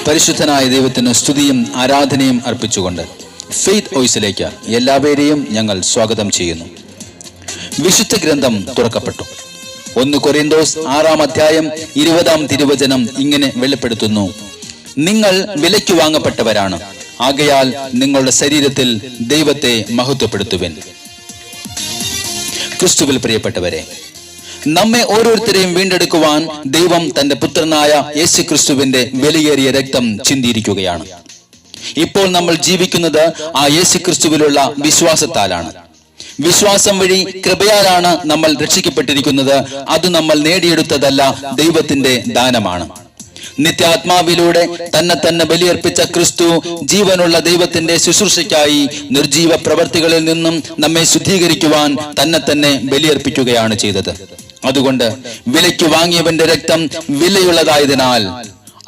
പരിശുദ്ധനായ ദൈവത്തിന് സ്തുതിയും ആരാധനയും അർപ്പിച്ചുകൊണ്ട് ഫെയ്ത്ത് വോയിസിലേക്ക് എല്ലാവരെയും ഞങ്ങൾ സ്വാഗതം ചെയ്യുന്നു. വിശുദ്ധ ഗ്രന്ഥം തുറക്കപ്പെട്ടു. 1 കൊരിന്തോസ് 6-ാം അധ്യായം 20-ാം തിരുവചനം ഇങ്ങനെ വെളിപ്പെടുത്തുന്നു: നിങ്ങൾ വിലയ്ക്ക് വാങ്ങപ്പെട്ടവരാണ്, ആകയാൽ നിങ്ങളുടെ ശരീരത്തിൽ ദൈവത്തെ മഹത്വപ്പെടുത്തുവിൻ. ക്രിസ്തുവിൽ പ്രിയപ്പെട്ടവരെ, നമ്മെ ഓരോരുത്തരെയും വീണ്ടെടുക്കുവാൻ ദൈവം തന്റെ പുത്രനായ യേശു ക്രിസ്തുവിന്റെ വിലയേറിയ രക്തം ചിന്തിയിരിക്കുകയാണ്. ഇപ്പോൾ നമ്മൾ ജീവിക്കുന്നത് ആ യേശു ക്രിസ്തുവിലുള്ള വിശ്വാസത്താലാണ്. വിശ്വാസം വഴി കൃപയാലാണ് നമ്മൾ രക്ഷിക്കപ്പെട്ടിരിക്കുന്നത്. അത് നമ്മൾ നേടിയെടുത്തതല്ല, ദൈവത്തിന്റെ ദാനമാണ്. നിത്യാത്മാവിലൂടെ തന്നെ ബലിയർപ്പിച്ച ക്രിസ്തു ജീവനുള്ള ദൈവത്തിന്റെ ശുശ്രൂഷയ്ക്കായി നിർജീവ പ്രവർത്തികളിൽ നിന്നും നമ്മെ ശുദ്ധീകരിക്കുവാൻ തന്നെ ബലിയർപ്പിക്കുകയാണ് ചെയ്തത്. അതുകൊണ്ട് വിലയ്ക്ക് വാങ്ങിയവന്റെ രക്തം വിലയുള്ളതായതിനാൽ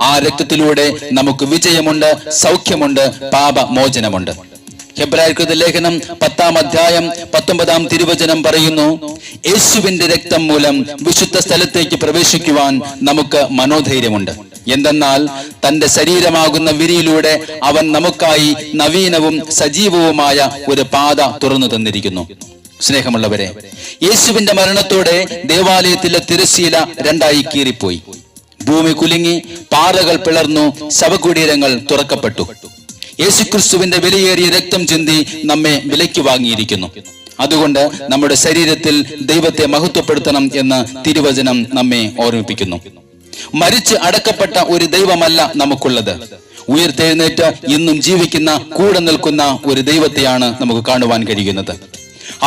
ആ രക്തത്തിലൂടെ നമുക്ക് വിജയമുണ്ട്, സൗഖ്യമുണ്ട്, പാപമോചനമുണ്ട്. ഹെബ്രായർക്കെഴുതിയ ലേഖനം 10-ാം അധ്യായം 19-ാം തിരുവചനം പറയുന്നു: യേശുവിന്റെ രക്തം മൂലം വിശുദ്ധ സ്ഥലത്തേക്ക് പ്രവേശിക്കുവാൻ നമുക്ക് മനോധൈര്യമുണ്ട്. എന്തെന്നാൽ തന്റെ ശരീരമാകുന്ന വിരിയിലൂടെ അവൻ നമുക്കായി നവീനവും സജീവവുമായ ഒരു പാത തുറന്നു തന്നിരിക്കുന്നു. സ്നേഹമുള്ളവരെ, യേശുവിന്റെ മരണത്തോടെ ദേവാലയത്തിലെ തിരശ്ശീല 2ആയി കീറിപ്പോയി. ഭൂമി കുലുങ്ങി, പാറകൾ പിളർന്നു, ശവകുടീരങ്ങൾ തുറക്കപ്പെട്ടു. യേശുക്രിസ്തുവിന്റെ വിലയേറിയ രക്തം ചിന്തി നമ്മെ വിലയ്ക്ക് വാങ്ങിയിരിക്കുന്നു. അതുകൊണ്ട് നമ്മുടെ ശരീരത്തിൽ ദൈവത്തെ മഹത്വപ്പെടുത്തണം എന്ന് തിരുവചനം നമ്മെ ഓർമ്മിപ്പിക്കുന്നു. മരിച്ച് അടക്കപ്പെട്ട ഒരു ദൈവമല്ല നമുക്കുള്ളത്. ഉയർത്തെഴുന്നേറ്റ് ഇന്നും ജീവിക്കുന്ന, കൂടെ നിൽക്കുന്ന ഒരു ദൈവത്തെയാണ് നമുക്ക് കാണുവാൻ കഴിയുന്നത്.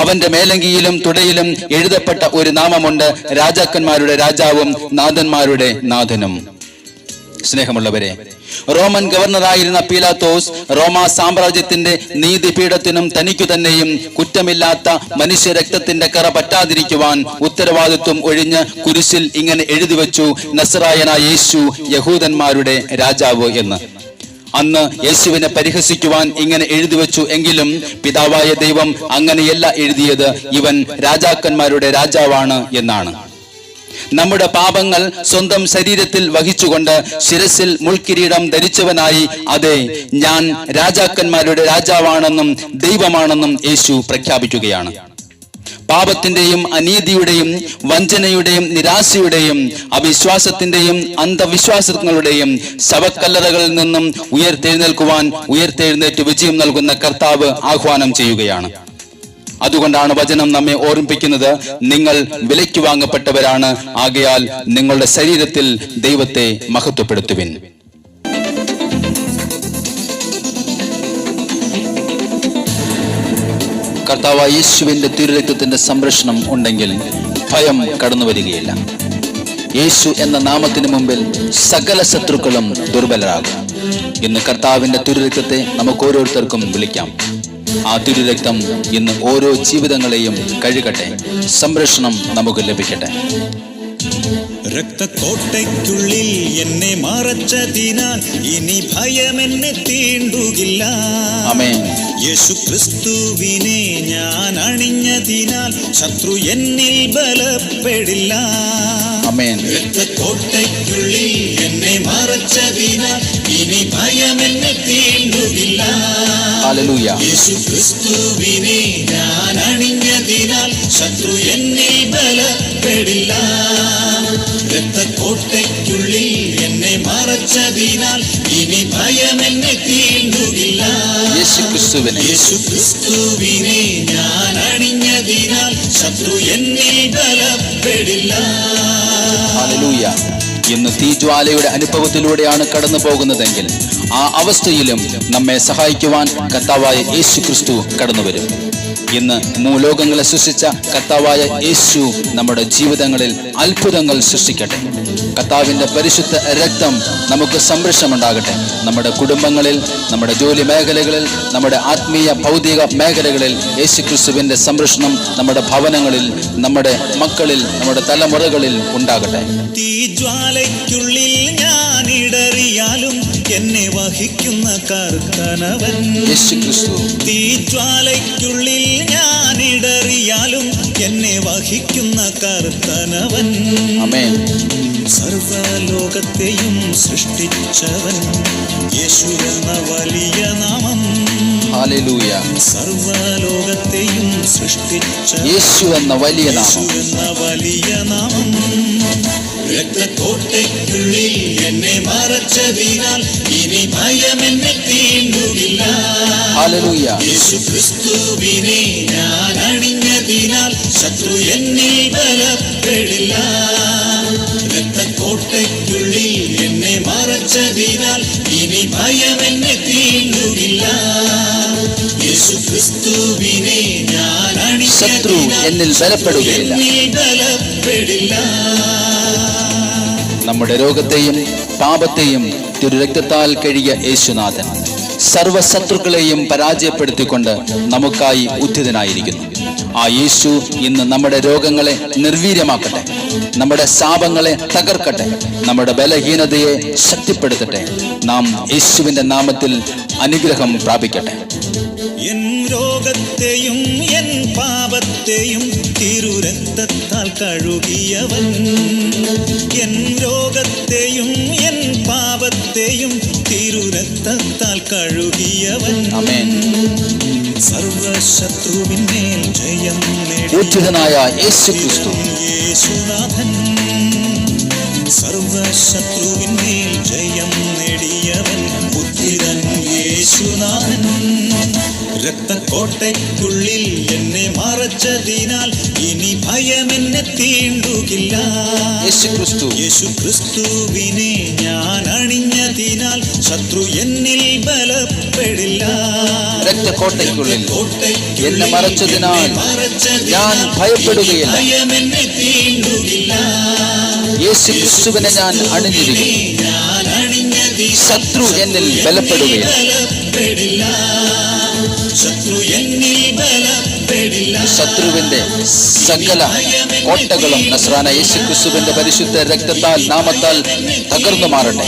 അവന്റെ മേലങ്കിയിലും തുടയിലും എഴുതപ്പെട്ട ഒരു നാമമുണ്ട്: രാജാക്കന്മാരുടെ രാജാവും നാഥന്മാരുടെ നാഥനും. സ്നേഹമുള്ളവരെ, റോമൻ ഗവർണറായിരുന്ന പീലാത്തോസ് റോമാ സാമ്രാജ്യത്തിന്റെ നീതിപീഠത്തിനും തനിക്കു തന്നെയും കുറ്റമില്ലാത്ത മനുഷ്യ രക്തത്തിന്റെ കറ പറ്റാതിരിക്കുവാൻ ഉത്തരവാദിത്വം ഒഴിഞ്ഞ് കുരിശിൽ ഇങ്ങനെ എഴുതി വെച്ചു: നസറായനായ യേശു, യഹൂദന്മാരുടെ രാജാവ് എന്ന്. അന്ന് യേശുവിനെ പരിഹസിക്കുവാൻ ഇങ്ങനെ എഴുതി വെച്ചു. എങ്കിലും പിതാവായ ദൈവം അങ്ങനെയല്ല എഴുതിയത്, ഇവൻ രാജാക്കന്മാരുടെ രാജാവാണ് എന്നാണ്. നമ്മുടെ പാപങ്ങൾ സ്വന്തം ശരീരത്തിൽ വഹിച്ചുകൊണ്ട് ശിരസിൽ മുൾക്കിരീടം ധരിച്ചവനായി, അതെ, ഞാൻ രാജാക്കന്മാരുടെ രാജാവാണെന്നും ദൈവമാണെന്നും യേശു പ്രഖ്യാപിക്കുകയാണ്. പാപത്തിന്റെയും അനീതിയുടെയും വഞ്ചനയുടെയും നിരാശയുടെയും അവിശ്വാസത്തിന്റെയും അന്ധവിശ്വാസങ്ങളുടെയും ശവക്കല്ലറകളിൽ നിന്നും ഉയർത്തെഴുന്നേറ്റ് വിജയം നൽകുന്ന കർത്താവ് ആഹ്വാനം ചെയ്യുകയാണ്. അതുകൊണ്ടാണ് വചനം നമ്മെ ഓർമ്മിപ്പിക്കുന്നത്: നിങ്ങൾ വിലയ്ക്ക് വാങ്ങപ്പെട്ടവരാണ്, ആകയാൽ നിങ്ങളുടെ ശരീരത്തിൽ ദൈവത്തെ മഹത്വപ്പെടുത്തുവിൻ. കർത്താവായ യേശുവിന്റെ തിരുരക്തത്തിന്റെ സംരക്ഷണം ഉണ്ടെങ്കിൽ ഭയം കടന്നു വരികയില്ല. യേശു എന്ന നാമത്തിന് മുമ്പിൽ സകല ശത്രുക്കളും ദുർബലരാകും. ഇന്ന് കർത്താവിന്റെ തിരുരക്തത്തെ നമുക്ക് ഓരോരുത്തർക്കും വിളിക്കാം. ആ തിരുരക്തം ഇന്ന് ഓരോ ജീവിതങ്ങളെയും കഴുകട്ടെ, സംരക്ഷണം നമുക്ക് ലഭിക്കട്ടെ. രക്തക്കോട്ടയ്ക്കുള്ളിൽ എന്നെ മറച്ചതിനാൽ ഇനി ഭയം എന്നെ തീണ്ടുകില്ല. ആമേൻ. യേശു ക്രിസ്തുവിനെ ഞാൻ അണിഞ്ഞതിനാൽ ശത്രു എന്നിൽ ബലപ്പെടില്ല. ആമേൻ. രക്തക്കോട്ടയ്ക്കുള്ളിൽ എന്നെ മറച്ചതിനാൽ ഇനി ഭയം എന്നെ തീണ്ടുകില്ല. ഹല്ലേലൂയ. യേശു ക്രിസ്തുവിനെ ഞാൻ അണിഞ്ഞതിനാൽ ശത്രു എന്നിൽ ബലപ്പെടില്ല. രക്തക്കോട്ടയ്ക്കുള്ളിൽ എന്നെ മറച്ചതിനാൽ ഇനി ഭയം എന്നെ തീണ്ടുകില്ല. യേശു ക്രിസ്തുവിനെ ഞാൻ അണിഞ്ഞതിനാൽ ശത്രു എന്നിൽ ബലപ്പെടില്ല. ഹല്ലേലൂയ. ഇന്ന് തീജ്വാലയുടെ അനുഭവത്തിലൂടെയാണ് കടന്നു പോകുന്നതെങ്കിൽ ആ അവസ്ഥയിലും നമ്മെ സഹായിക്കുവാൻ കർത്താവായ യേശു ക്രിസ്തു കടന്നു വരും. ഇന്ന് മൂലോകങ്ങളെ സൃഷ്ടിച്ച കർത്താവായ യേശു നമ്മുടെ ജീവിതങ്ങളിൽ അത്ഭുതങ്ങൾ സൃഷ്ടിക്കട്ടെ. കർത്താവിന്റെ പരിശുദ്ധ രക്തം നമുക്ക് സംരക്ഷണമുണ്ടാകട്ടെ. നമ്മുടെ കുടുംബങ്ങളിൽ, നമ്മുടെ ജോലി മേഖലകളിൽ, നമ്മുടെ ആത്മീയ ഭൗതിക മേഖലകളിൽ യേശു ക്രിസ്തുവിന്റെ സംരക്ഷണം നമ്മുടെ ഭവനങ്ങളിൽ, നമ്മുടെ മക്കളിൽ, നമ്മുടെ തലമുറകളിൽ ഉണ്ടാകട്ടെ. തീജ്വാലയ്ക്കുള്ളിൽ ഞാനിടറിയാലും എന്നെ വഹിക്കുന്ന കർത്തനവൻ യേശു ക്രിസ്തു. തീജ്വാലയ്ക്കുള്ളിൽ ഞാനിടറിയാലും എന്നെ വഹിക്കുന്ന കർത്തനവൻ. ആമേൻ. സർവലോകത്തെയും സൃഷ്ടിച്ചവൻ യേശു എന്ന വലിയ നാമം. ഹല്ലേലൂയ. സർവലോകത്തെയും സൃഷ്ടിച്ച യേശു എന്ന വലിയ യേശു നാമം. എന്ന വലിയ നാമം. രക്തക്കോട്ടയ്ക്കുള്ളിൽ എന്നെ മറച്ചതിനാൽ ഇനി ഭയം എന്നെ തീണ്ടുകില്ല. ഹല്ലേലൂയ. യേശു ക്രിസ്തുവിനെ ഞാൻ അണിഞ്ഞതിനാൽ ശത്രു എന്നിൽ ബലപ്പെടില്ല. രക്തക്കോട്ടയ്ക്കുള്ളിൽ എന്നെ മറച്ചതിനാൽ ഇനി ഭയം എന്നെ തീണ്ടുകില്ല. യേശു ക്രിസ്തുവിനെ ഞാൻ ശത്രു എന്നിൽ ബലപ്പെടുകയില്ല. ബലപ്പെടില്ല. നമ്മുടെ രോഗത്തെയും പാപത്തെയും തിരുരക്തത്താൽ കഴുകിയ യേശുനാഥൻ സർവശത്രുക്കളെയും പരാജയപ്പെടുത്തിക്കൊണ്ട് നമുക്കായി ഉദ്ധിതനായിരിക്കുന്നു. ആ യേശു ഇന്ന് നമ്മുടെ രോഗങ്ങളെ നിർവീര്യമാക്കട്ടെ, നമ്മുടെ ശാപങ്ങളെ തകർക്കട്ടെ, നമ്മുടെ ബലഹീനതയെ ശക്തിപ്പെടുത്തട്ടെ. നാം യേശുവിന്റെ നാമത്തിൽ അനുഗ്രഹം പ്രാപിക്കട്ടെ. എൻ രോഗത്തെയും എൻ പാപത്തെയും തിരുരക്തത്താൽ കഴുകിയവൻ. എൻ രോഗത്തെയും എൻ പാപത്തെയും തിരുരക്തത്താൽ കഴുകിയവൻ. ആമേൻ. സർവശത്രുവിന്മേൽ ജയം ഉദ്ധിതനായ യേശു ക്രിസ്തു യേശുനാഥൻ. സർവശത്രുവിന്മേൽ ജയം നേടിയവൻ ഉദ്ധിതൻ യേശുനാഥൻ. രക്തക്കോട്ടയ്ക്കുള്ളിൽ എന്നെ മറച്ചതിനാൽ ഇനി ഭയം എന്നെ തീണ്ടുകില്ല. യേശു ക്രിസ്തു യേശു ക്രിസ്തുവിനെ ഞാൻ അണിഞ്ഞതിനാൽ ശത്രു എന്നിൽ ബലപ്പെടില്ല. രക്തക്കോട്ടയ്ക്കുള്ളിൽ എന്നെ മറച്ചതിനാൽ ഞാൻ ഭയപ്പെടുകയില്ല. ഭയം എന്നെ തീണ്ടുകില്ല. യേശു ക്രിസ്തുവിനെ ഞാൻ അണിഞ്ഞിരിക്കുന്നു. ശത്രു എന്നിൽ ബലപ്പെടുകയില്ല. ശത്രുവിന്റെ സകല കോട്ടകളും നസ്രാന യേശു ക്രിസ്തുവിന്റെ പരിശുദ്ധ രക്തത്താൽ നാമത്താൽ തകർന്നു മാറട്ടെ.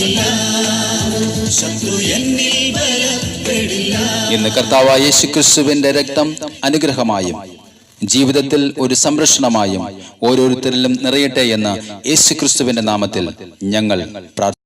ഇന്ന് കർത്താവായ യേശു ക്രിസ്തുവിന്റെ രക്തം അനുഗ്രഹമായും ജീവിതത്തിൽ ഒരു സംരക്ഷണമായും ഓരോരുത്തരിലും നിറയട്ടെ എന്ന് യേശു ക്രിസ്തുവിന്റെ നാമത്തിൽ ഞങ്ങൾ പ്രാർത്ഥിക്കുന്നു.